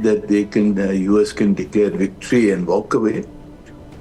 that they can US can declare victory and walk away।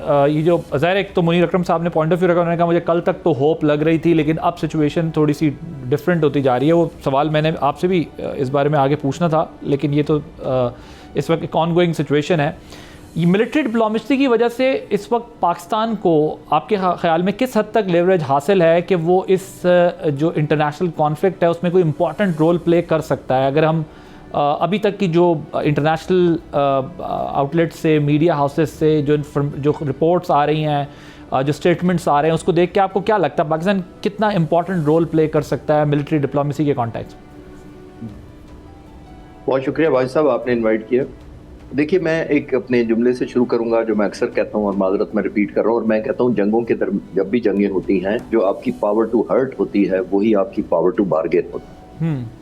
یہ جو ظاہر ایک تو منیر اکرم صاحب نے پوائنٹ آف ویو رکھا, انہوں نے کہا مجھے کل تک تو ہوپ لگ رہی تھی لیکن اب سچویشن تھوڑی سی ڈفرینٹ ہوتی جا رہی ہے. وہ سوال میں نے آپ سے بھی اس بارے میں آگے پوچھنا تھا لیکن یہ تو اس وقت ایک آن گوئنگ سچویشن ہے. یہ ملٹری ڈپلومیسی کی وجہ سے اس وقت پاکستان کو آپ کے خیال میں کس حد تک لیوریج حاصل ہے کہ وہ اس جو انٹرنیشنل کانفلکٹ ہے اس میں کوئی امپورٹنٹ رول پلے کر سکتا ہے؟ اگر ہم ابھی تک کی جو انٹرنیشنل آؤٹ لیٹ سے, میڈیا ہاؤسز سے جو رپورٹس آ رہی ہیں, جو اسٹیٹمنٹس آ رہے ہیں, اس کو دیکھ کے آپ کو کیا لگتا ہے پاکستان کتنا امپورٹنٹ رول پلے کر سکتا ہے ملٹری ڈپلومیسی کے کانٹیکس میں؟ بہت شکریہ بھائی صاحب, آپ نے انوائٹ کیا. دیکھیے میں ایک اپنے جملے سے شروع کروں گا جو میں اکثر کہتا ہوں اور معذرت میں ریپیٹ کر رہا ہوں, اور میں کہتا ہوں جنگوں کے جب بھی جنگیں ہوتی ہیں جو آپ کی پاور ٹو ہرٹ ہوتی ہے وہی آپ کی پاور ٹو بارگین ہوتی ہے.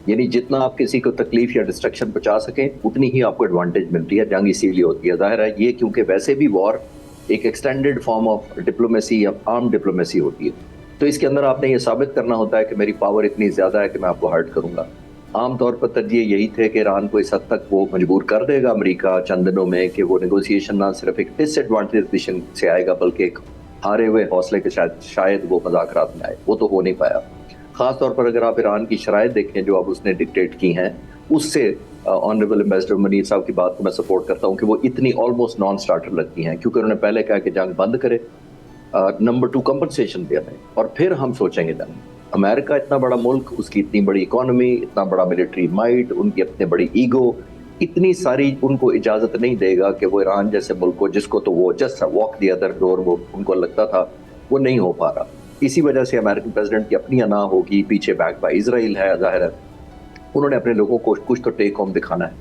یعنی جتنا آپ کسی کو تکلیف یا ڈسٹرکشن پہنچا سکیں اتنی ہی آپ کو ایڈوانٹیج ملتی ہے. جنگ اسی لیے ہوتی ہے, ظاہر ہے یہ کیونکہ ویسے بھی وار ایک ایکسٹینڈیڈ فارم آف ڈپلومیسی یا آرم ڈپلومیسی ہوتی ہے, تو اس کے اندر آپ نے یہ ثابت کرنا ہوتا ہے کہ میری پاور اتنی زیادہ ہے کہ میں آپ کو ہرٹ کروں گا. عام طور پر ترجیح یہی تھے کہ ایران کو اس حد تک وہ مجبور کر دے گا امریکہ چند دنوں میں کہ وہ نیگوسیشن نہ صرف ایک ڈس ایڈوانٹیج پوزیشن سے آئے گا بلکہ ایک ہارے ہوئے حوصلے کے شاید وہ مذاکرات میں آئے. وہ تو ہو نہیں پایا. خاص طور پر اگر آپ ایران کی شرائط دیکھیں جو اب اس نے ڈکٹیٹ کی ہیں, اس سے آنریبل ایمبیسڈر منیر صاحب کی بات کو میں سپورٹ کرتا ہوں کہ وہ اتنی آلموسٹ نان سٹارٹر لگتی ہیں کیونکہ انہوں نے پہلے کہا کہ جنگ بند کرے, نمبر 2 کمپنسیشن دیا ہے, اور پھر ہم سوچیں گے جنگ. امریکہ اتنا بڑا ملک, اس کی اتنی بڑی اکانومی, اتنا بڑا ملٹری مائٹ, ان کی اتنے بڑی ایگو, اتنی ساری ان کو اجازت نہیں دے گا کہ وہ ایران جیسے ملک کو جس کو تو وہ جسٹ واک دی ادر ڈور وہ ان کو لگتا تھا وہ نہیں ہو پا رہا. اسی وجہ سے امریکن پریزیڈنٹ کی اپنی انا ہوگی, پیچھے بیک بائی اسرائیل ہے, ظاہر ہے انہوں نے اپنے لوگوں کو کچھ تو ٹیک ہوم دکھانا ہے.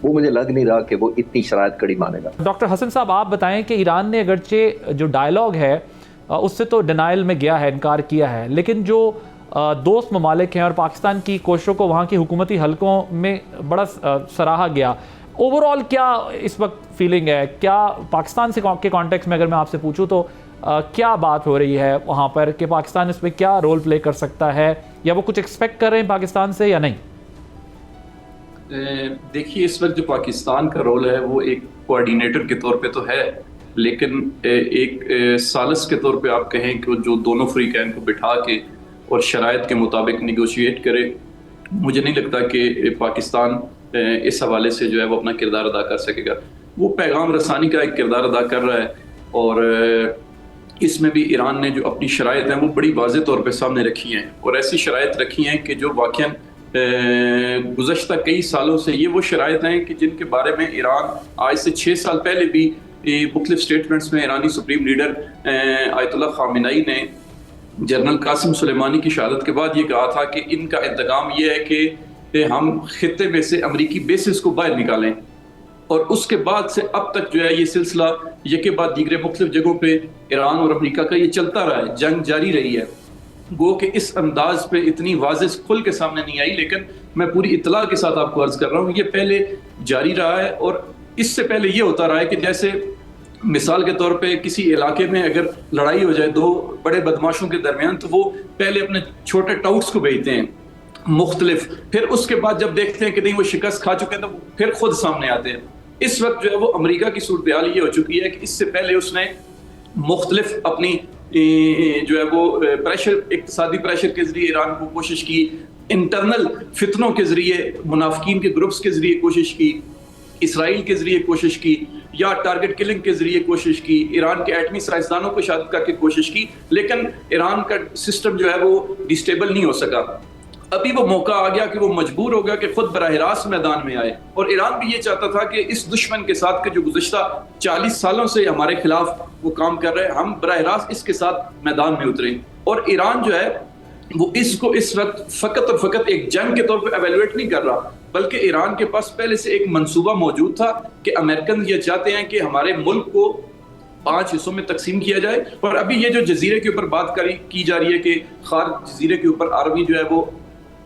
وہ مجھے لگ نہیں رہا کہ وہ اتنی شرائط کڑی مانے گا. ڈاکٹر حسن صاحب آپ بتائیں کہ ایران نے اگرچہ جو ڈائلاگ ہے اس سے تو ڈینائل میں گیا ہے, انکار کیا ہے, لیکن جو دوست ممالک ہیں اور پاکستان کی کوششوں کو وہاں کی حکومتی حلقوں میں بڑا سراہا گیا. اوور آل کیا اس وقت فیلنگ ہے, کیا پاکستان سے کے کانٹیکس میں اگر میں آپ سے پوچھوں تو کیا بات ہو رہی ہے وہاں پر کہ پاکستان اس میں کیا رول پلے کر سکتا ہے, یا وہ کچھ ایکسپیکٹ کر رہے ہیں پاکستان سے یا نہیں؟ دیکھیے اس وقت جو پاکستان کا رول ہے وہ ایک کوآرڈینیٹر کے طور پہ تو ہے, لیکن ایک ثالث کے طور پہ آپ کہیں کہ جو دونوں فریقین کو بٹھا کے اور شرائط کے مطابق نیگوشیٹ کرے, مجھے نہیں لگتا کہ پاکستان اس حوالے سے جو ہے وہ اپنا کردار ادا کر سکے گا. وہ پیغام رسانی کا ایک کردار ادا کر رہا ہے, اور اس میں بھی ایران نے جو اپنی شرائط ہیں وہ بڑی واضح طور پہ سامنے رکھی ہیں, اور ایسی شرائط رکھی ہیں کہ جو واقعاً گزشتہ کئی سالوں سے یہ وہ شرائط ہیں کہ جن کے بارے میں ایران آج سے 6 سال پہلے بھی مختلف سٹیٹمنٹس میں ایرانی سپریم لیڈر آیت اللہ خامنئی نے جنرل قاسم سلیمانی کی شہادت کے بعد یہ کہا تھا کہ ان کا انتقام یہ ہے کہ ہم خطے میں سے امریکی بیسز کو باہر نکالیں, اور اس کے بعد سے اب تک جو ہے یہ سلسلہ یکے بعد دیگرے مختلف جگہوں پہ ایران اور امریکہ کا یہ چلتا رہا ہے, جنگ جاری رہی ہے. گو کہ اس انداز پہ اتنی واضح کھل کے سامنے نہیں آئی, لیکن میں پوری اطلاع کے ساتھ آپ کو عرض کر رہا ہوں یہ پہلے جاری رہا ہے. اور اس سے پہلے یہ ہوتا رہا ہے کہ جیسے مثال کے طور پہ کسی علاقے میں اگر لڑائی ہو جائے 2 بڑے بدماشوں کے درمیان, تو وہ پہلے اپنے چھوٹے ٹاؤٹس کو بھیجتے ہیں مختلف, پھر اس کے بعد جب دیکھتے ہیں کہ نہیں وہ شکست کھا چکے ہیں تو پھر خود سامنے آتے ہیں. اس وقت جو ہے وہ امریکہ کی صورتحال یہ ہو چکی ہے کہ اس سے پہلے اس نے مختلف اپنی جو ہے وہ پریشر, اقتصادی پریشر کے ذریعے ایران کو کوشش کی, انٹرنل فتنوں کے ذریعے, منافقین کے گروپس کے ذریعے کوشش کی, اسرائیل کے ذریعے کوشش کی, یا ٹارگٹ کلنگ کے ذریعے کوشش کی, ایران کے ایٹمی سائنسدانوں کو شہادت کر کے کوشش کی, لیکن ایران کا سسٹم جو ہے وہ ڈسٹیبل نہیں ہو سکا. ابھی وہ موقع آ گیا کہ وہ مجبور ہو گیا کہ خود براہ راست میدان میں آئے, اور ایران بھی یہ چاہتا تھا کہ اس دشمن کے ساتھ کہ جو گزشتہ 40 سالوں سے ہمارے خلاف وہ کام کر رہے ہیں, ہم براہ راست اس کے ساتھ میدان میں اتریں. اور ایران جو ہے وہ اس کو اس وقت فقط اور فقط ایک جنگ کے طور پہ ایویلویٹ نہیں کر رہا, بلکہ ایران کے پاس پہلے سے ایک منصوبہ موجود تھا کہ امریکن یہ چاہتے ہیں کہ ہمارے ملک کو 5 حصوں میں تقسیم کیا جائے. اور ابھی یہ جو جزیرے کے اوپر بات کی جا رہی ہے کہ خار جزیرے کے اوپر آرمی جو ہے وہ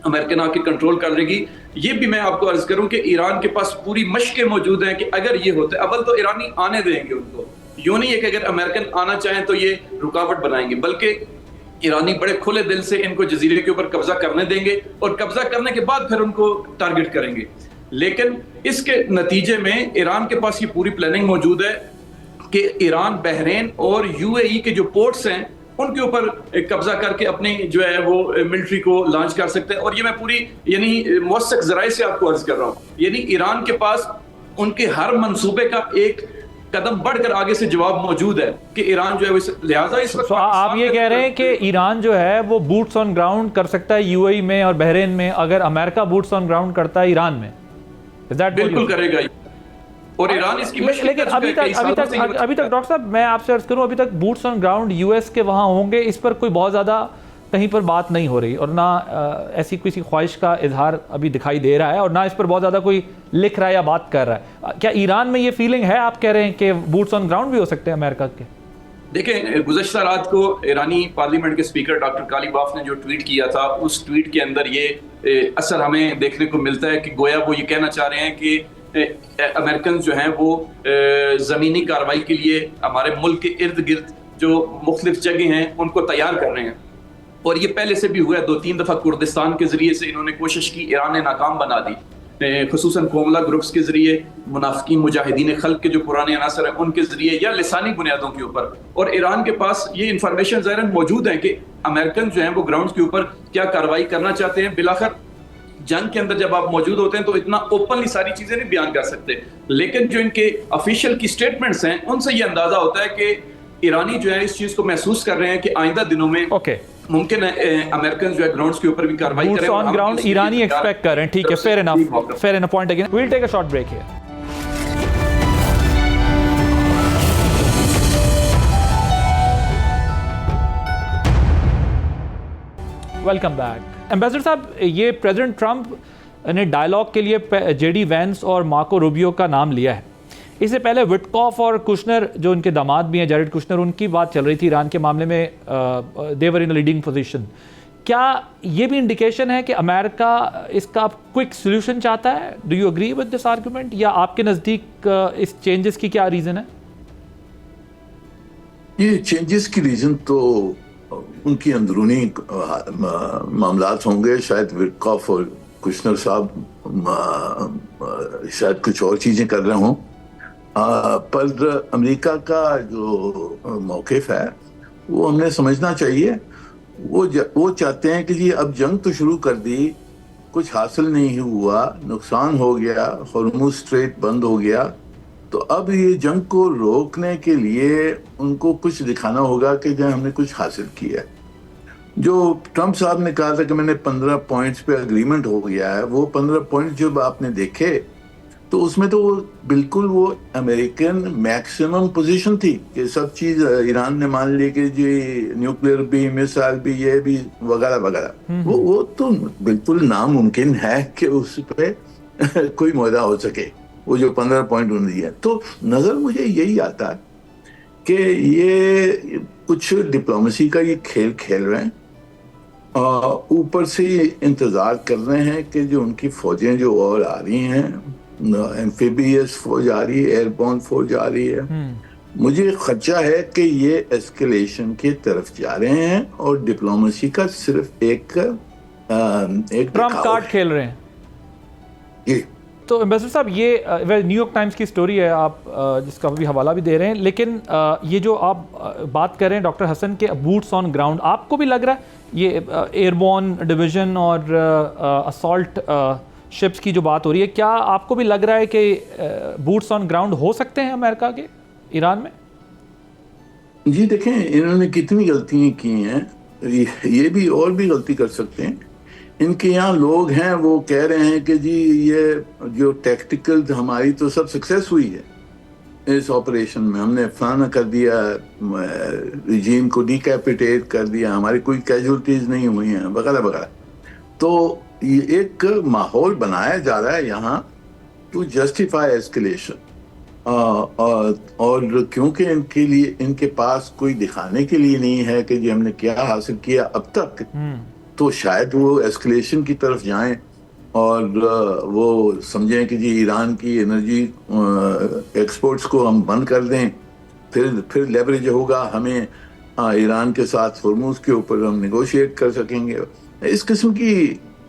امریکن آ کے کنٹرول کر لے گی, یہ بھی میں آپ کو عرض کروں کہ ایران کے پاس پوری مشقیں موجود ہیں کہ اگر یہ ہوتا ہے, اول تو ایرانی آنے دیں گے ان کو, یوں نہیں ہے کہ اگر امریکن آنا چاہیں تو یہ رکاوٹ بنائیں گے, بلکہ ایرانی بڑے کھلے دل سے ان کو جزیرے کے اوپر قبضہ کرنے دیں گے, اور قبضہ کرنے کے بعد پھر ان کو ٹارگٹ کریں گے. لیکن اس کے نتیجے میں ایران کے پاس یہ پوری پلاننگ موجود ہے کہ ایران بحرین اور UAE کے جو پورٹس ہیں ان کے اوپر قبضہ کر کے اپنی جو ہے وہ ملٹری کو لانچ کر سکتے ہیں. اور یہ میں پوری یعنی موثق ذرائع سے آپ کو عرض کر رہا ہوں, یعنی ایران کے پاس ان کے ہر منصوبے کا ایک قدم بڑھ کر آگے سے جواب موجود ہے کہ ایران جو ہے لہٰذا اس وقت آپ یہ کہہ رہے ہیں کہ ایران جو ہے وہ بوٹس آن گراؤنڈ کر سکتا ہے UAE میں اور بحرین میں اگر امریکہ بوٹس آن گراؤنڈ کرتا ہے ایران میں؟ بالکل کرے گا. اور ایران اس کی لیکن ابھی تک ڈاکٹر صاحب میں آپ سے عرض کروں, ابھی تک بوٹس آن گراؤنڈ US کے وہاں ہوں گے, اس پر کوئی بہت زیادہ کہیں پر بات نہیں ہو رہی اور نہ ایسی کسی خواہش کا اظہار ابھی دکھائی دے رہا ہے اور نہ اس پر بہت زیادہ کوئی لکھ رہا ہے یا بات کر رہا ہے. کیا ایران میں یہ فیلنگ ہے, آپ کہہ رہے ہیں کہ بوٹس آن گراؤنڈ بھی ہو سکتے ہیں امریکہ کے؟ دیکھیں, گزشتہ رات کو ایرانی پارلیمنٹ کے اسپیکر ڈاکٹر کالیباف نے جو ٹویٹ کیا تھا, اس ٹویٹ کے اندر یہ اثر ہمیں دیکھنے کو ملتا ہے کہ گویا وہ یہ کہنا چاہ رہے ہیں کہ امریکنز جو ہیں وہ زمینی کارروائی کے لیے ہمارے ملک کے ارد گرد جو مختلف جگہ ہیں ان کو تیار کر رہے ہیں. اور یہ پہلے سے بھی ہوا ہے, 2-3 دفعہ کردستان کے ذریعے سے انہوں نے کوشش کی, ایران نے ناکام بنا دی, خصوصاً کوملا گروپس کے ذریعے, منافقین مجاہدین خلق کے جو پرانے عناصر ہیں ان کے ذریعے یا لسانی بنیادوں کے اوپر. اور ایران کے پاس یہ انفارمیشن ظاہراً موجود ہیں کہ امریکن جو ہیں وہ گراؤنڈ کے اوپر کیا کارروائی کرنا چاہتے ہیں. بالآخر جنگ کے اندر جب آپ موجود ہوتے ہیں تو اتنا اوپنلی ساری چیزیں نہیں بیان کر سکتے, لیکن جو ان کے آفیشیل کی سٹیٹمنٹس ہیں ان سے یہ اندازہ ہوتا ہے کہ ایرانی جو ہے اس چیز کو محسوس کر رہے ہیں کہ آئندہ دنوں میں ممکن ہے امریکن جو ہے گراؤنڈز کے اوپر بھی کارروائی کریں. بوٹس آن گراؤنڈ ایرانی ایکسپیکٹ کر رہے ہیں. ٹھیک ہے, fair enough point again. We'll take a short break here. Welcome back. Ambassador صاحب, یہ پریزیڈنٹ ٹرمپ نے ڈائیلاگ کے لیے JD وینس اور مارکو روبیو کا نام لیا ہے. اس سے پہلے وٹکاف اور کشنر جو ان کے داماد بھی ہیں, جیریڈ کشنر, ان کی بات چل رہی تھی ایران کے معاملے میں, دے ور ان لیڈنگ پوزیشن. کیا یہ بھی انڈیکیشن ہے کہ امریکہ اس کا کوئک سولوشن چاہتا ہے؟ Do you agree with this argument, یا آپ کے نزدیک اس چینجز کی کیا ریزن ہے؟ یہ چینجز کی ریزن تو ان کی اندرونی معاملات ہوں گے. شاید وٹکاف اور کشنر صاحب شاید کچھ اور چیزیں کر رہے ہوں, پر امریکہ کا جو موقف ہے وہ ہم نے سمجھنا چاہیے. وہ چاہتے ہیں کہ جی اب جنگ تو شروع کر دی, کچھ حاصل نہیں ہوا, نقصان ہو گیا, ہرمز اسٹریٹ بند ہو گیا, تو اب یہ جنگ کو روکنے کے لیے ان کو کچھ دکھانا ہوگا کہ جو ہم نے کچھ حاصل کیا ہے. جو ٹرمپ صاحب نے کہا تھا کہ میں نے 15 پوائنٹس پہ اگریمنٹ ہو گیا ہے, وہ 15 پوائنٹ جب آپ نے دیکھے تو اس میں تو وہ بالکل وہ امریکن میکسیمم پوزیشن تھی کہ سب چیز ایران نے مان لی کہ جی نیوکلیئر بھی, میسائل بھی, یہ بھی وغیرہ وغیرہ. وہ تو بالکل ناممکن ہے کہ اس پہ کوئی معاہدہ ہو سکے, وہ جو 15 پوائنٹ انہوں نے دیا. تو نظر مجھے یہی آتا ہے کہ یہ کچھ ڈپلومیسی کا یہ کھیل کھیل رہے ہیں, اوپر سے انتظار کر رہے ہیں کہ جو ان کی فوجیں جو اور آ رہی ہیں, ایمفیبیس فوج آ رہی ہے, ایئر بورن فوج آ رہی ہے, مجھے خدشہ ہے کہ یہ ایسکیلیشن کی طرف جا رہے ہیں اور ڈپلومیسی کا صرف ایک ٹرمپ کارڈ کھیل رہے ہیں. جی. تو ایمبیسڈر صاحب, یہ نیو یارک ٹائمز کی سٹوری ہے, آپ جس کا بھی حوالہ بھی دے رہے ہیں, لیکن یہ جو آپ بات کر رہے ہیں ڈاکٹر حسن کے بوٹس آن گراؤنڈ, آپ کو بھی لگ رہا ہے یہ ایئر بورن ڈویژن اور اسالٹ شپس کی جو بات ہو رہی ہے, کیا آپ کو بھی لگ رہا ہے کہ بوٹس آن گراؤنڈ ہو سکتے ہیں امریکہ کے ایران میں؟ جی دیکھیں, انہوں نے کتنی غلطیاں کی ہیں, یہ بھی اور بھی غلطی کر سکتے ہیں. ان کے یہاں لوگ ہیں وہ کہہ رہے ہیں کہ جی یہ جو ٹیکٹیکل ہماری تو سب سکسیس ہوئی ہے اس آپریشن میں, ہم نے فلانا کر دیا, ریجیم کو ڈیکیپیٹیٹ کر دیا, ہماری کوئی کیجولٹیز نہیں ہوئی ہیں وغیرہ وغیرہ. تو یہ ایک ماحول بنایا جا رہا ہے یہاں ٹو جسٹیفائی ایسکیلیشن, اور کیونکہ ان کے پاس کوئی دکھانے کے لیے نہیں ہے کہ جی ہم نے کیا حاصل کیا اب تک, تو شاید وہ ایسکلیشن کی طرف جائیں اور وہ سمجھیں کہ جی ایران کی انرجی ایکسپورٹس کو ہم بند کر دیں, پھر لیوریج ہوگا ہمیں ایران کے ساتھ ہرمز کے اوپر, ہم نیگوشیٹ کر سکیں گے. اس قسم کی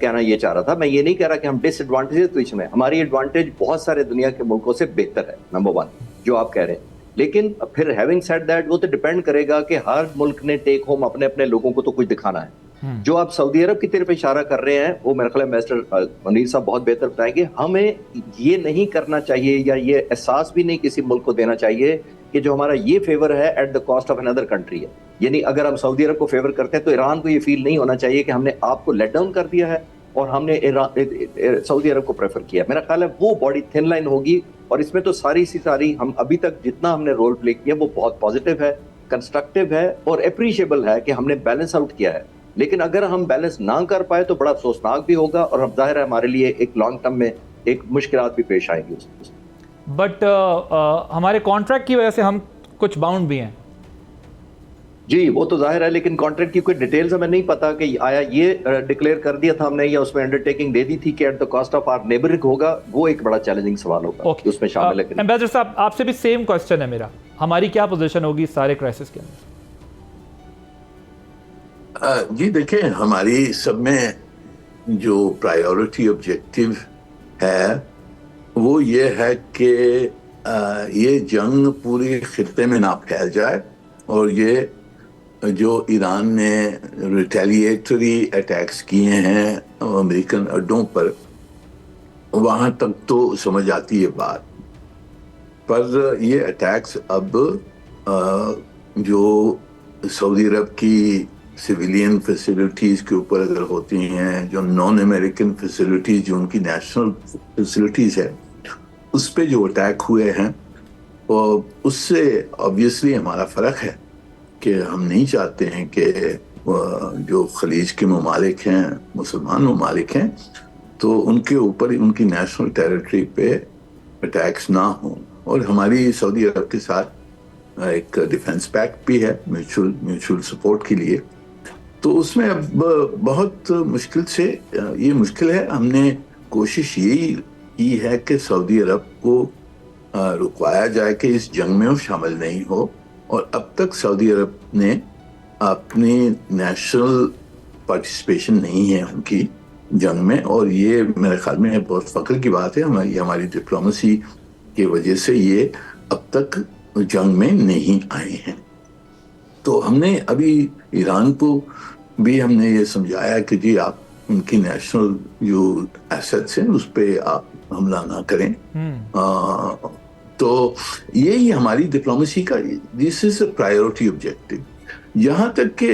کہنا یہ چاہ رہا تھا. میں یہ نہیں کہہ رہا کہ ہم ڈس ایڈوانٹیج پوزیشن میں, ہماری ایڈوانٹیج بہت سارے دنیا کے ملکوں سے بہتر ہے, نمبر 1 جو آپ کہہ رہے ہیں. لیکن پھر ہیونگ سیڈ دیٹ, وہ تو ڈیپینڈ کرے گا کہ ہر ملک نے ٹیک ہوم اپنے اپنے لوگوں کو تو کچھ دکھانا ہے. جو آپ سعودی عرب کی طرف اشارہ کر رہے ہیں وہ میرے خیال میں مسٹر منیر صاحب بہت بہتر بتائیں گے. ہمیں یہ نہیں کرنا چاہیے یا یہ احساس بھی نہیں کسی ملک کو دینا چاہیے کہ جو ہمارا یہ فیور ہے ایٹ دا کاسٹ آف اندر کنٹری ہے. یعنی اگر ہم سعودی عرب کو فیور کرتے ہیں تو ایران کو یہ فیل نہیں ہونا چاہیے کہ ہم نے آپ کو لیٹ ڈاؤن کر دیا ہے اور ہم نے سعودی عرب کو پریفر کیا. میرا خیال ہے وہ باڈی تھن لائن ہوگی, اور اس میں تو ساری ہم ابھی تک جتنا ہم نے رول پلے کیا وہ بہت پازیٹیو ہے, کنسٹرکٹیو ہے اور اپریشیبل ہے کہ ہم نے بیلنس آؤٹ کیا ہے. لیکن اگر ہم بیلنس نہ کر پائے تو بڑا افسوسناک بھی ہوگا, اور اب ظاہر ہے ہمارے لیے ایک لانگ ٹرم میں ایک مشکلات بھی پیش آئیں گی. بٹ ہمارے کانٹریکٹ کی وجہ سے ہم کچھ باؤنڈ بھی ہیں. جی وہ تو ظاہر ہے, لیکن کانٹریکٹ کی کوئی ڈیٹیلز ہمیں نہیں پتا کہ آیا یہ ڈکلیئر کر دیا تھا ہم نے یا اس میں انڈرٹیکنگ دے دی تھی کہ at the cost of our neighbouring ہوگا. وہ ایک بڑا چیلنجنگ سوال ہوگا اس میں شامل ہے. ایمبیسڈر صاحب آپ سے بھی سیم کوسچن ہے میرا, ہماری کیا پوزیشن ہوگی سارے کرائسس کے اندر؟ جی دیکھیں, ہماری سب میں جو پرائیورٹی آبجیکٹیو ہے وہ یہ ہے کہ یہ جنگ پوری خطے میں نہ پھیل جائے, اور یہ جو ایران نے ریٹیلیٹری اٹیکس کیے ہیں امریکن اڈوں پر, وہاں تک تو سمجھ آتی ہے بات, پر یہ اٹیکس اب جو سعودی عرب کی سویلین فیسلٹیز کے اوپر اگر ہوتی ہیں, جو نان امریکن فیسلٹیز جو ان کی نیشنل فیسلٹیز ہے, اس پہ جو اٹیک ہوئے ہیں, اور اس سے آبویسلی ہمارا فرق ہے کہ ہم نہیں چاہتے ہیں کہ جو خلیج کے ممالک ہیں, مسلمان ممالک ہیں, تو ان کے اوپر ان کی نیشنل ٹیریٹری پہ اٹیکس نہ ہوں. اور ہماری سعودی عرب کے ساتھ ایک ڈیفنس پیکٹ بھی ہے میوچول سپورٹ کے لیے. تو اس میں اب بہت مشکل سے یہ مشکل ہے. ہم نے کوشش یہی کی ہے کہ سعودی عرب کو رکوایا جائے کہ اس جنگ میں وہ شامل نہیں ہو, اور اب تک سعودی عرب نے اپنی نیشنل پارٹیسپیشن نہیں ہے ان کی جنگ میں, اور یہ میرے خیال میں بہت فخر کی بات ہے. ہماری ڈپلومیسی کی وجہ سے یہ اب تک جنگ میں نہیں آئے ہیں. تو ہم نے ابھی ایران کو بھی ہم نے یہ سمجھایا کہ جی آپ ان کی نیشنل جو ایسٹس ہیں اس پہ آپ حملہ نہ کریں. تو یہی ہماری ڈپلومیسی کا دس از اے پرائیورٹی آبجیکٹیو. یہاں تک کہ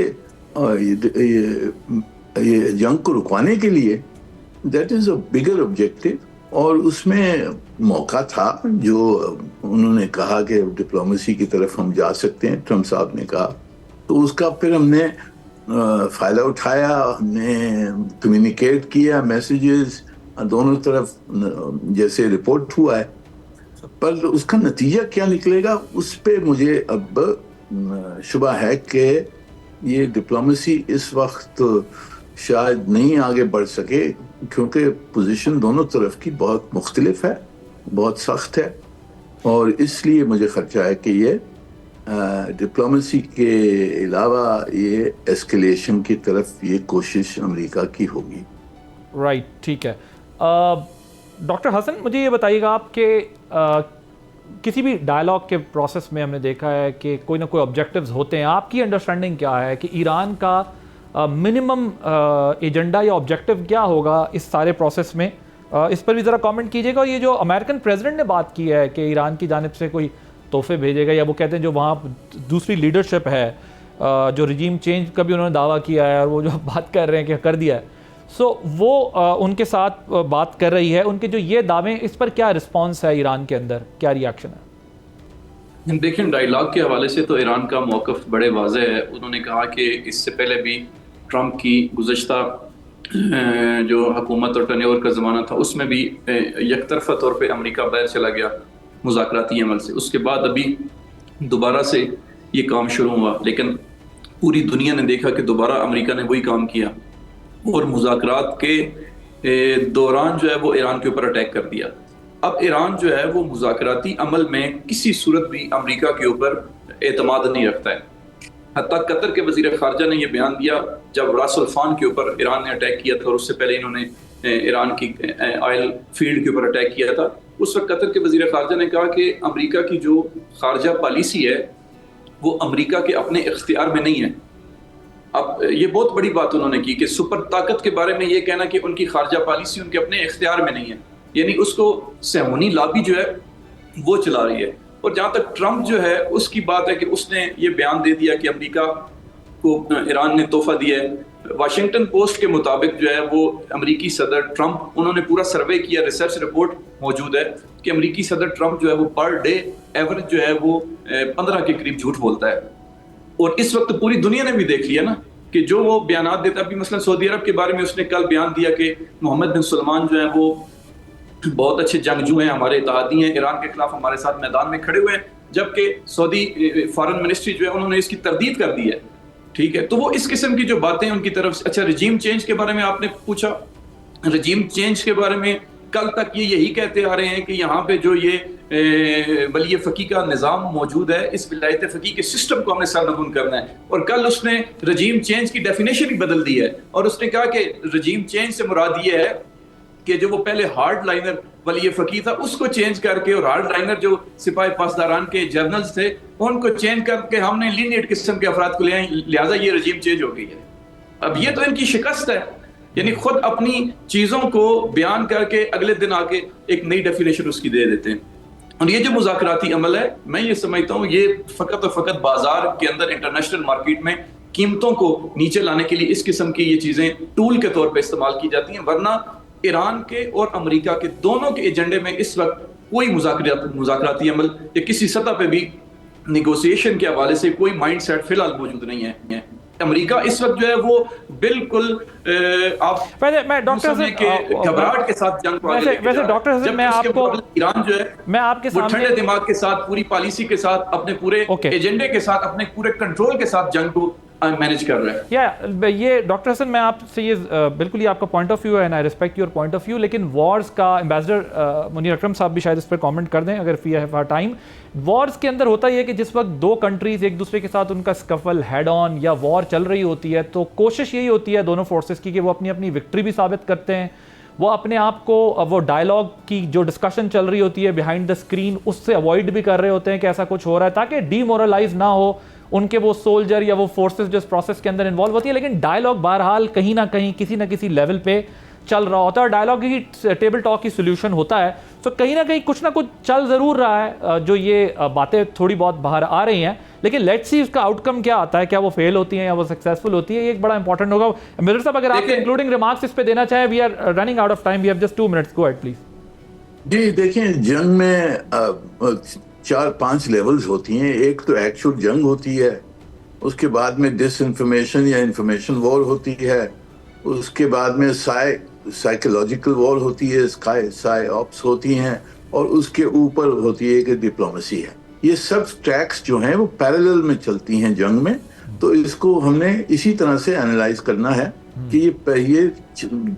یہ جنگ کو رکوانے کے لیے that is a bigger objective, اور اس میں موقع تھا جو انہوں نے کہا کہ ڈپلومیسی کی طرف ہم جا سکتے ہیں, ٹرمپ صاحب نے کہا, تو اس کا پھر ہم نے فائدہ اٹھایا, ہم نے کمیونیکیٹ کیا میسیجز دونوں طرف جیسے رپورٹ ہوا ہے, پر اس کا نتیجہ کیا نکلے گا اس پہ مجھے اب شبہ ہے کہ یہ ڈپلومیسی اس وقت شاید نہیں آگے بڑھ سکے, کیونکہ پوزیشن دونوں طرف کی بہت مختلف ہے, بہت سخت ہے, اور اس لیے مجھے خدشہ ہے کہ یہ ڈپلومیسی کے علاوہ یہ ایسکیلیشن کی طرف یہ کوشش امریکہ کی ہوگی. رائٹ, ٹھیک ہے. ڈاکٹر حسن مجھے یہ بتائیے گا آپ کہ کسی بھی ڈائلاگ کے پروسیس میں ہم نے دیکھا ہے کہ کوئی نہ کوئی آبجیکٹیوز ہوتے ہیں. آپ کی انڈرسٹینڈنگ کیا ہے کہ ایران کا منیمم ایجنڈا یا آبجیکٹیو کیا ہوگا اس سارے پروسیس میں؟ اس پر بھی ذرا کامنٹ کیجیے گا. اور یہ جو امریکن پریزیڈنٹ نے بات کی ہے کہ ایران کی جانب سے کوئی تحفے بھیجے گا, یا وہ کہتے ہیں جو وہاں دوسری لیڈرشپ ہے, جو رجیم چینج کا بھی انہوں نے دعویٰ کیا ہے, اور وہ جو بات کر رہے ہیں کہ کر دیا ہے, سو وہ ان کے ساتھ بات کر رہی ہے. ان کے جو یہ دعوے اس پر کیا رسپانس ہے ایران کے اندر, کیا ریاکشن ہے؟ دیکھیں ڈائیلاگ کے حوالے سے تو ایران کا موقف بڑے واضح ہے. انہوں نے کہا کہ اس سے پہلے بھی ٹرمپ کی گزشتہ جو حکومت اور ٹینیور کا زمانہ تھا اس میں بھی یک طرفہ طور پہ امریکہ باہر چلا گیا مذاکراتی عمل سے. اس کے بعد ابھی دوبارہ سے یہ کام شروع ہوا, لیکن پوری دنیا نے دیکھا کہ دوبارہ امریکہ نے وہی کام کیا اور مذاکرات کے دوران جو ہے وہ ایران کے اوپر اٹیک کر دیا. اب ایران جو ہے وہ مذاکراتی عمل میں کسی صورت بھی امریکہ کے اوپر اعتماد نہیں رکھتا ہے. حتیٰ قطر کے وزیر خارجہ نے یہ بیان دیا جب راس الفان کے اوپر ایران نے اٹیک کیا تھا اور اس سے پہلے انہوں نے ایران کی آئل فیلڈ کے اوپر اٹیک کیا تھا. اس وقت قطر کے وزیر خارجہ نے کہا کہ امریکہ کی جو خارجہ پالیسی ہے وہ امریکہ کے اپنے اختیار میں نہیں ہے. اب یہ بہت بڑی بات انہوں نے کی کہ سپر طاقت کے بارے میں یہ کہنا کہ ان کی خارجہ پالیسی ان کے اپنے اختیار میں نہیں ہے، یعنی اس کو صہیونی لابی جو ہے وہ چلا رہی ہے. اور جہاں تک ٹرمپ جو ہے اس کی بات ہے کہ اس نے یہ بیان دے دیا کہ امریکہ کو ایران نے تحفہ دیا ہے. واشنگٹن پوسٹ کے مطابق جو ہے وہ امریکی صدر ٹرمپ، انہوں نے پورا سروے کیا، ریسرچ رپورٹ موجود ہے کہ امریکی صدر ٹرمپ جو ہے وہ پر ڈے ایوریج جو ہے وہ 15 کے قریب جھوٹ بولتا ہے. اور اس وقت پوری دنیا نے بھی دیکھ لیا نا کہ جو وہ بیانات دیتا ہے. ابھی مثلا سعودی عرب کے بارے میں اس نے کل بیان دیا کہ محمد بن سلمان جو ہے وہ بہت اچھے جنگجو ہیں، ہمارے اتحادی ہیں، ایران کے خلاف ہمارے ساتھ میدان میں کھڑے ہوئے ہیں، جبکہ سعودی فارن منسٹری جو ہے انہوں نے اس کی تردید کر دی ہے. ٹھیک ہے، تو وہ اس قسم کی جو باتیں ان کی طرف سے. اچھا، رجیم چینج کے بارے میں آپ نے پوچھا. رجیم چینج کے بارے میں کل تک یہ یہی کہتے آ رہے ہیں کہ یہاں پہ جو یہ ولی فقی کا نظام موجود ہے، اس ولایت فقی کے سسٹم کو ہم نے سرنگون کرنا ہے. اور کل اس نے رجیم چینج کی ڈیفینیشن ہی بدل دی ہے اور اس نے کہا کہ رجیم چینج سے مراد یہ ہے کہ جو وہ پہلے ہارڈ لائنر ولی فقی تھا اس کو چینج کر کے، اور ہارڈ لائنر جو سپاہی پاسداران کے جرنلز تھے ان کو چینج کر کے ہم نے لینیٹ قسم کے افراد کو لے آئیں، لہٰذا یہ رجیم چینج ہو گئی ہے. اب یہ تو ان کی شکست ہے، یعنی خود اپنی چیزوں کو بیان کر کے اگلے دن آگے ایک نئی ڈیفینیشن اس کی دے دیتے ہیں. اور یہ جو مذاکراتی عمل ہے، میں یہ سمجھتا ہوں یہ فقط اور فقط بازار کے اندر انٹرنیشنل مارکیٹ میں قیمتوں کو نیچے لانے کے لیے اس قسم کی یہ چیزیں ٹول کے طور پہ استعمال کی جاتی ہیں. ورنہ ایران کے اور امریکہ کے دونوں کے ایجنڈے میں اس وقت کوئی مذاکراتی عمل یا کسی سطح پہ بھی نیگوسیشن کے حوالے سے کوئی مائنڈ سیٹ فی الحال موجود نہیں ہے. امریکہ اس وقت جو ہے وہ بالکل آپ گھبراہٹ کے ساتھ جنگ کو آگے ویسے ڈاکٹر حسن میں آپ کو ایران جو ہے میں آپ کے سامنے ٹھنڈے دماغ کے ساتھ پوری پالیسی کے ساتھ اپنے پورے ایجنڈے کے ساتھ اپنے پورے کنٹرول کے ساتھ جنگ کو مینج کر رہے ہیں. یہ ڈاکٹر حسن میں آپ سے یہ بالکل ہی آپ کا پوائنٹ آف ویو ہے، I respect your point of view, لیکن وارز کا ایمبیسڈر منیر اکرم صاحب بھی شاید اس پر کامنٹ کر دیں اگر فی ہیو ٹائم. وارز کے اندر ہوتا یہ ہے کہ جس وقت دو کنٹریز ایک دوسرے کے ساتھ ان کا سکفل ہیڈ آن یا وار چل رہی ہوتی ہے تو کوشش یہی ہوتی ہے دونوں فورسز کی کہ وہ اپنی اپنی وکٹری بھی ثابت کرتے ہیں، وہ اپنے آپ کو وہ ڈائلاگ کی جو ڈسکشن چل رہی ہوتی ہے بیہائنڈ دا اسکرین اس سے اوائڈ بھی کر رہے ہوتے ہیں کہ ایسا کچھ ہو رہا ہے تاکہ ڈی مورلائز نہ ہو ان کے وہ سولجر یا وہ فورسز جو اس پروسیس کے اندر انوالو ہوتی ہے. لیکن ڈائلاگ بہرحال کہیں نہ کہیں کسی نہ کسی لیول پہ چل رہا ہوتا ہے اور ڈائلاگ ہی ٹیبل ٹاک کی سولوشن ہوتا ہے. تو کہیں نہ کہیں کچھ نہ کچھ چل ضرور رہا ہے جو یہ باتیں تھوڑی بہت باہر آ رہی ہیں، لیکن لیٹس سی اس کا آؤٹ کم کیا آتا ہے، کیا وہ فیل ہوتی ہیں یا وہ سکسیزفل ہوتی ہے، یہ ایک بڑا امپورٹنٹ ہوگا. مرزا صاحب اگر آپ کے انکلوڈنگ ریمارکس اس پہ دینا چاہیں، we are running out of time, we have just 2 minutes، go ahead please. جی دیکھیں، جنگ میں 4-5 لیولز ہوتی ہیں. ایک تو ایکچوئل جنگ ہوتی ہے، اس کے بعد میں ڈس انفارمیشن یا انفارمیشن وار ہوتی ہے، اس کے بعد میں سائیکولوجیکل وار ہوتی ہے، سائی آپس ہوتی ہیں، اور اس کے اوپر ہوتی ہے کہ ڈپلومیسی ہے. یہ سب ٹریکس جو ہیں وہ پیرالل میں چلتی ہیں جنگ میں. تو اس کو ہم نے اسی طرح سے انالائز کرنا ہے کہ یہ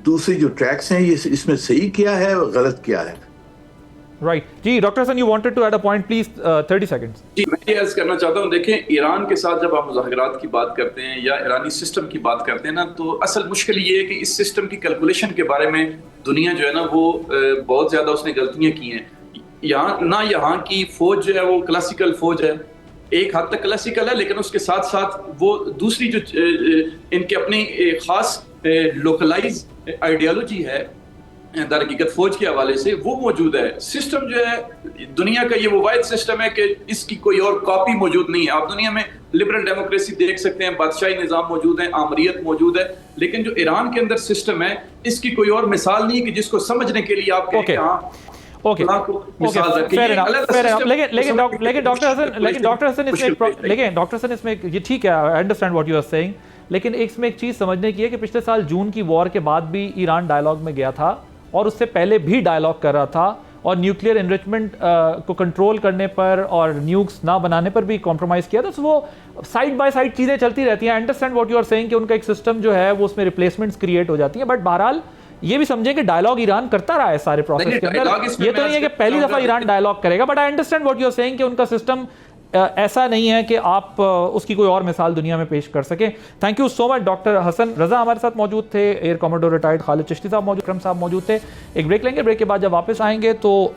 دوسری جو ٹریکس ہیں یہ اس میں صحیح کیا ہے اور غلط کیا ہے. رائٹ جی. Doctor Hasan, you wanted to add a point please, 30 seconds. جی میں یہ عرض کرنا چاہتا ہوں، دیکھیں ایران کے ساتھ جب آپ مذاکرات کی بات کرتے ہیں یا ایرانی سسٹم کی بات کرتے ہیں نا، تو اصل مشکل یہ ہے کہ اس سسٹم کی کیلکولیشن کے بارے میں دنیا جو ہے نا وہ بہت زیادہ اس نے غلطیاں کی ہیں. یہاں کی فوج جو ہے وہ کلاسیکل فوج ہے، ایک حد تک کلاسیکل ہے، لیکن اس کے ساتھ ساتھ وہ دوسری جو ان کے اپنی خاص لوکلائز آئیڈیالوجی ہے در حقیقت فوج کے حوالے سے وہ موجود ہے. سسٹم جو ہے دنیا کا یہ وہ واحد سسٹم ہے کہ اس کی کوئی اور کاپی موجود نہیں ہے. آپ دنیا میں لبرل ڈیموکریسی دیکھ سکتے ہیں، بادشاہی نظام موجود ہے، آمریت موجود ہے، لیکن جو ایران کے اندر سسٹم ہے اس کی کوئی اور مثال نہیں کہ جس کو سمجھنے کے لیے آپ کہیں کہ ہاں ڈاکٹر حسن اس میں یہ ٹھیک ہے، I understand what you are saying, لیکن اس میں ایک چیز سمجھنے کی ہے کہ پچھلے سال جون کی وار کے بعد بھی ایران ڈائلاگ میں گیا تھا اور اس سے پہلے بھی ڈائلاگ کر رہا تھا اور نیوکلیئر انریچمنٹ کو کنٹرول کرنے پر اور نیوکس نہ بنانے پر بھی کمپرومائز کیا تھا. تو وہ سائڈ بائی سائڈ چیزیں چلتی رہتی ہیں. I understand what you are saying کہ ان کا ایک سسٹم جو ہے وہ اس میں ریپلیسمنٹس کریٹ ہو جاتی ہیں، بٹ بہرحال یہ بھی سمجھیں کہ ڈائلاگ ایران کرتا رہا ہے سارے پروسیس کے اندر. یہ تو نہیں ہے کہ پہلی دفعہ ایران ڈائلاگ کرے گا، but I understand what you are saying کہ ان کا سسٹم ایسا نہیں ہے کہ آپ اس کی کوئی اور مثال دنیا میں پیش کر سکیں. Thank you so much. Doctor Hasan Raza ہمارے ساتھ موجود تھے, air commodore retired Khalid Chishti صاحب موجود, اکرم صاحب موجود تھے. ایک بریک لیں گے, بریک کے بعد جب واپس آئیں گے تو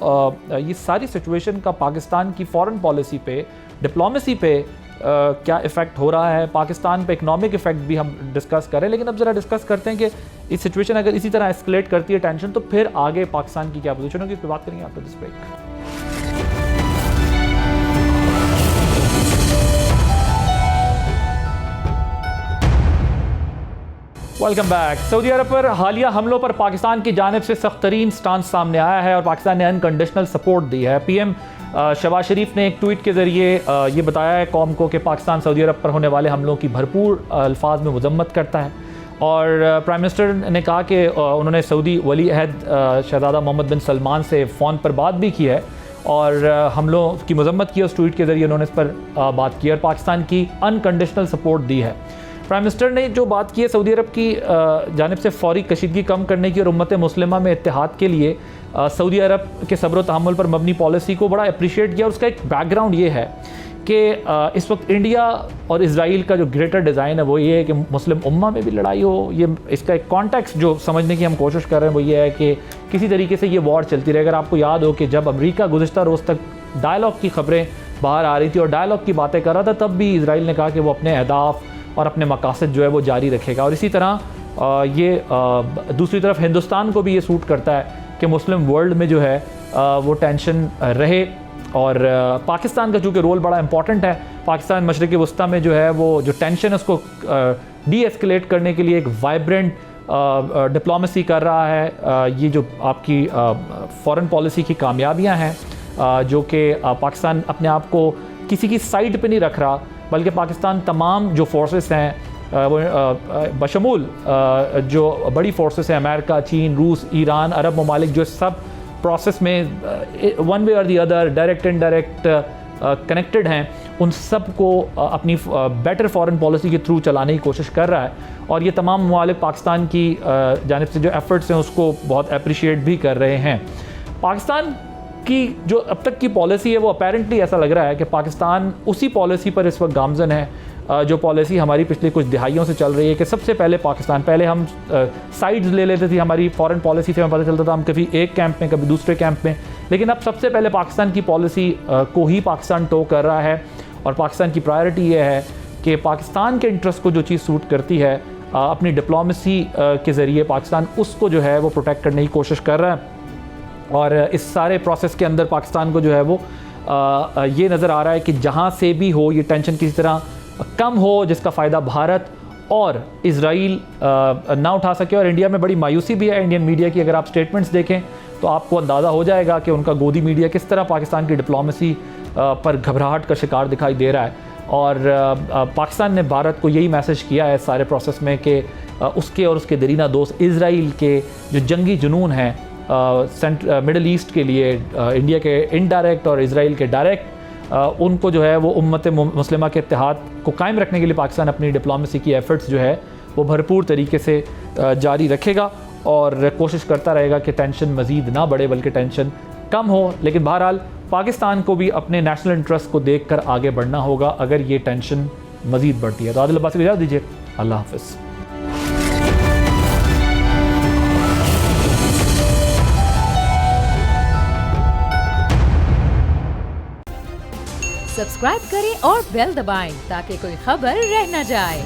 یہ ساری سچویشن کا پاکستان کی فارن پالیسی پہ, ڈپلومیسی پہ کیا ایفیکٹ ہو رہا ہے, پاکستان پہ اکنامک ایفیکٹ بھی ہم ڈسکس کریں. لیکن اب ذرا ڈسکس کرتے ہیں کہ اس سچویشن اگر اسی طرح اسکلیٹ کرتی ہے ٹینشن, تو پھر آگے پاکستان کی کیا پوزیشن ہوگی, اس پہ بات کریں گے آپ کو. دس بریک. Welcome back. سعودی عرب پر حالیہ حملوں پر پاکستان کی جانب سے سخت ترین سٹانس سامنے آیا ہے اور پاکستان نے انکنڈیشنل سپورٹ دی ہے. پی ایم شہباز شریف نے ایک ٹویٹ کے ذریعے یہ بتایا ہے قوم کو کہ پاکستان سعودی عرب پر ہونے والے حملوں کی بھرپور الفاظ میں مذمت کرتا ہے. اور پرائم منسٹر نے کہا کہ انہوں نے سعودی ولی عہد شہزادہ محمد بن سلمان سے فون پر بات بھی کی ہے اور حملوں کی مذمت کی. اس ٹویٹ کے ذریعے انہوں نے اس پر بات کی اور پاکستان کی انکنڈیشنل سپورٹ دی ہے. پرائم منسٹر نے جو بات کی ہے سعودی عرب کی جانب سے فوری کشیدگی کم کرنے کی اور امت مسلمہ میں اتحاد کے لیے سعودی عرب کے صبر و تحمل پر مبنی پالیسی کو بڑا اپریشیٹ کیا. اور اس کا ایک بیک گراؤنڈ یہ ہے کہ اس وقت انڈیا اور اسرائیل کا جو گریٹر ڈیزائن ہے وہ یہ ہے کہ مسلم امہ میں بھی لڑائی ہو. یہ اس کا ایک کانٹیکسٹ جو سمجھنے کی ہم کوشش کر رہے ہیں وہ یہ ہے کہ کسی طریقے سے یہ وار چلتی رہے. اگر آپ کو یاد ہو کہ جب امریکہ گزشتہ روز تک ڈائلاگ کی خبریں باہر آ رہی تھی اور ڈائلاگ کی باتیں کر رہا تھا, تب بھی اسرائیل نے کہا کہ وہ اپنے اہداف اور اپنے مقاصد جو ہے وہ جاری رکھے گا. اور اسی طرح یہ دوسری طرف ہندوستان کو بھی یہ سوٹ کرتا ہے کہ مسلم ورلڈ میں جو ہے وہ ٹینشن رہے. اور پاکستان کا چونکہ رول بڑا امپورٹنٹ ہے, پاکستان مشرق وسطیٰ میں جو ہے وہ جو ٹینشن ہے اس کو ڈی ایسکلیٹ کرنے کے لیے ایک وائبرنٹ ڈپلومیسی کر رہا ہے. یہ جو آپ کی فارن پالیسی کی کامیابیاں ہیں جو کہ پاکستان اپنے آپ کو کسی کی سائڈ پہ نہیں رکھ رہا, بلکہ پاکستان تمام جو فورسز ہیں وہ بشمول جو بڑی فورسز ہیں امریکہ, چین, روس, ایران, عرب ممالک, جو سب پروسیس میں ون وے اور the other direct and direct connected ہیں, ان سب کو اپنی بیٹر فارن پالیسی کے تھرو چلانے کی کوشش کر رہا ہے. اور یہ تمام ممالک پاکستان کی جانب سے جو ایفرٹس ہیں اس کو بہت اپریشیٹ بھی کر رہے ہیں. پاکستان کی جو اب تک کی پالیسی ہے وہ اپیرنٹلی ایسا لگ رہا ہے کہ پاکستان اسی پالیسی پر اس وقت گامزن ہے جو پالیسی ہماری پچھلی کچھ دہائیوں سے چل رہی ہے کہ سب سے پہلے پاکستان, پہلے ہم سائڈز لے لیتے تھے, ہماری فارن پالیسی سے ہمیں پتہ چلتا تھا ہم کبھی ایک کیمپ میں کبھی دوسرے کیمپ میں, لیکن اب سب سے پہلے پاکستان کی پالیسی کو ہی پاکستان ٹو کر رہا ہے. اور پاکستان کی پرائرٹی یہ ہے کہ پاکستان کے انٹرسٹ کو جو چیز سوٹ کرتی ہے اپنی ڈپلومیسی کے ذریعے پاکستان اس کو جو ہے وہ پروٹیکٹ کرنے کی کوشش کر رہا ہے. اور اس سارے پروسیس کے اندر پاکستان کو جو ہے وہ یہ نظر آ رہا ہے کہ جہاں سے بھی ہو یہ ٹینشن کسی طرح کم ہو جس کا فائدہ بھارت اور اسرائیل نہ اٹھا سکے. اور انڈیا میں بڑی مایوسی بھی ہے انڈین میڈیا کی. اگر آپ سٹیٹمنٹس دیکھیں تو آپ کو اندازہ ہو جائے گا کہ ان کا گودی میڈیا کس طرح پاکستان کی ڈپلومیسی پر گھبراہٹ کا شکار دکھائی دے رہا ہے. اور پاکستان نے بھارت کو یہی میسج کیا ہے سارے پروسیس میں کہ اس کے اور اس کے دیرینہ دوست اسرائیل کے جو جنگی جنون ہیں مڈل ایسٹ کے لیے, انڈیا کے انڈائریکٹ اور اسرائیل کے ڈائریکٹ, ان کو جو ہے وہ امت مسلمہ کے اتحاد کو قائم رکھنے کے لیے پاکستان اپنی ڈپلومیسی کی ایفرٹس جو ہے وہ بھرپور طریقے سے جاری رکھے گا اور کوشش کرتا رہے گا کہ ٹینشن مزید نہ بڑھے بلکہ ٹینشن کم ہو. لیکن بہرحال پاکستان کو بھی اپنے نیشنل انٹرسٹ کو دیکھ کر آگے بڑھنا ہوگا اگر یہ ٹینشن مزید بڑھتی ہے. تو عادل عباسی کو اجازت دیجیے, اللہ حافظ. سبسکرائب کریں اور بیل دبائیں تاکہ کوئی خبر رہ نہ جائے.